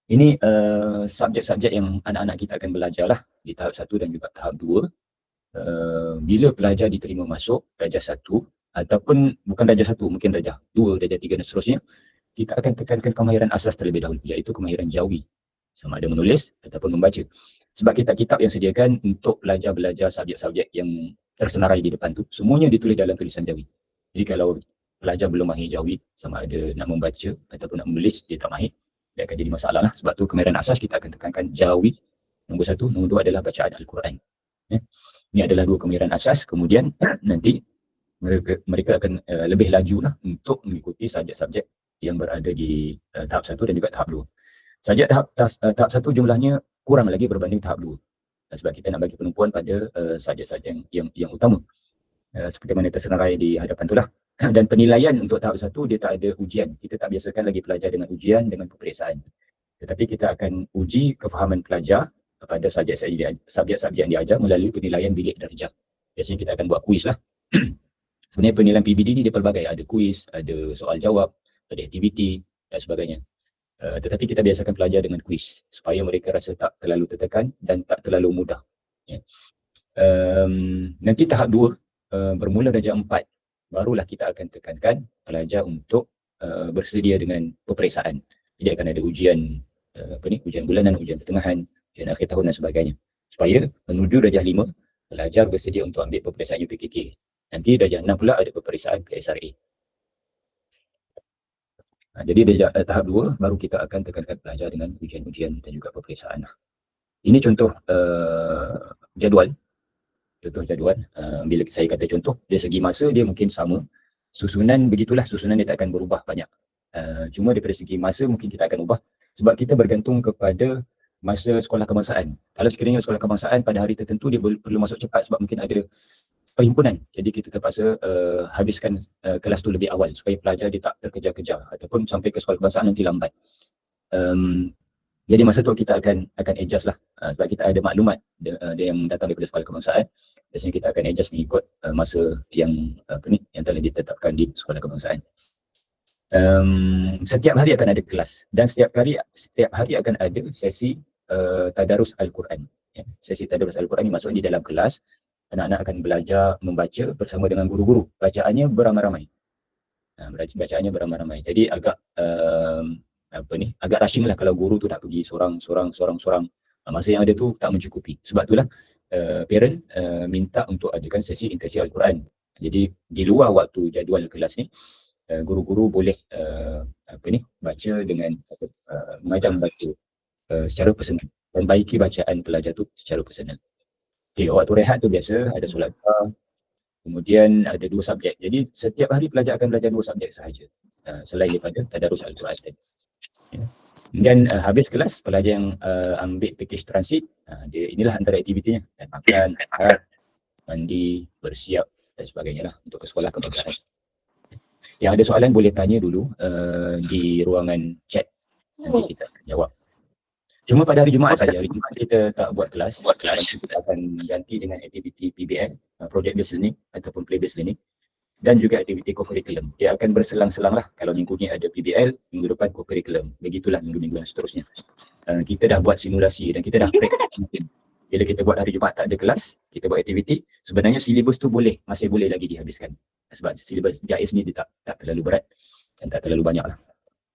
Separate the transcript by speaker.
Speaker 1: Ini subjek-subjek yang anak-anak kita akan belajar lah di tahap 1 dan juga tahap 2. Bila pelajar diterima masuk darjah 1 ataupun bukan darjah 1, mungkin darjah 2, darjah 3 dan seterusnya, kita akan tekankan kemahiran asas terlebih dahulu, iaitu kemahiran jawi, sama ada menulis ataupun membaca. Sebab kitab-kitab yang sediakan untuk pelajar belajar subjek-subjek yang tersenarai di depan tu, semuanya ditulis dalam tulisan jawi. Jadi kalau pelajar belum mahir jawi, sama ada nak membaca ataupun nak menulis, dia tak mahir, dia akan jadi masalah lah. Sebab tu kemahiran asas kita akan tekankan jawi, nombor 1. Nombor 2 adalah bacaan Al-Quran. Ini adalah 2 kemahiran asas. Kemudian nanti mereka akan lebih laju lah untuk mengikuti subjek-subjek yang berada di tahap 1 dan juga tahap 2. Subjek tahap 1 jumlahnya kurang lagi berbanding tahap 2. Sebab kita nak bagi penumpuan pada subjek-subjek yang utama. Seperti mana tersenarai di hadapan itulah. Dan penilaian untuk tahap 1 dia tak ada ujian. Kita tak biasakan lagi pelajar dengan ujian, dengan peperiksaan. Tetapi kita akan uji kefahaman pelajar pada subjek-subjek yang diajar melalui penilaian bilik darjah. Biasanya kita akan buat kuis lah. Sebenarnya penilaian PBD ni dia pelbagai. Ada kuis, ada soal jawab, ada aktiviti dan sebagainya. Tetapi kita biasakan pelajar dengan kuis supaya mereka rasa tak terlalu tertekan dan tak terlalu mudah. Nanti tahap 2 bermula darjah 4, barulah kita akan tekankan pelajar untuk bersedia dengan peperiksaan. Jadi akan ada ujian ujian bulanan, ujian pertengahan, ujian akhir tahun dan sebagainya. Supaya menuju darjah 5, pelajar bersedia untuk ambil peperiksaan UPKK. Nanti darjah 6 pula ada peperiksaan PSRA. Jadi darjah tahap 2 baru kita akan tekankan pelajar dengan ujian-ujian dan juga peperiksaan. Ini contoh jadual. Bila saya kata contoh, dari segi masa dia mungkin sama. Susunan begitulah, susunan dia tak akan berubah banyak. Cuma daripada segi masa mungkin kita akan ubah sebab kita bergantung kepada masa sekolah kebangsaan. Kalau sekiranya sekolah kebangsaan pada hari tertentu dia perlu masuk cepat sebab mungkin ada perhimpunan. Jadi kita terpaksa habiskan kelas tu lebih awal supaya pelajar dia tak terkejar-kejar ataupun sampai ke sekolah kebangsaan nanti lambat. Jadi masa tu kita akan adjust lah sebab kita ada maklumat yang datang daripada sekolah kebangsaan. Biasanya kita akan adjust mengikut masa yang telah ditetapkan di sekolah kebangsaan. Setiap hari akan ada kelas dan setiap hari akan ada sesi tadarus Al-Quran. Sesi tadarus Al-Quran ni maksudnya di dalam kelas anak-anak akan belajar membaca bersama dengan guru-guru. Bacaannya beramai-ramai. Bacaannya beramai-ramai. Jadi agak agak rushing lah kalau guru tu nak pergi sorang. Masa yang ada tu tak mencukupi. Sebab itulah parent minta untuk adakan sesi interaksi Al-Quran. Jadi di luar waktu jadual kelas ni, guru-guru boleh baca dengan mengajar membaca secara personal dan baiki bacaan pelajar tu secara personal. Okay, waktu rehat tu biasa ada solat duha, kemudian ada 2 subjek. Jadi setiap hari pelajar akan belajar 2 subjek sahaja selain daripada tadarus Al-Quran tadi. Kemudian habis kelas, pelajar yang ambil package transit, inilah antara aktivitinya. Makan, mandi, bersiap dan sebagainya lah untuk ke sekolah kebangsaan. Yang ada soalan boleh tanya dulu di ruangan chat. Nanti kita akan jawab. Cuma pada hari Jumaat saja. Hari Jumaat kita tak buat kelas. Kita akan ganti dengan aktiviti PBL, Project Based Learning ataupun Play Based Learning. Dan juga aktiviti co-curriculum. Dia akan berselang-selang lah. Kalau minggu ni ada PBL, minggu depan co-curriculum. Begitulah minggu-minggu dan seterusnya. Kita dah buat simulasi dan kita dah praktis. Bila kita buat hari Jumaat tak ada kelas, kita buat aktiviti, sebenarnya silibus tu masih boleh lagi dihabiskan. Sebab silibus JAIS ni dia tak terlalu berat dan tak terlalu banyak lah.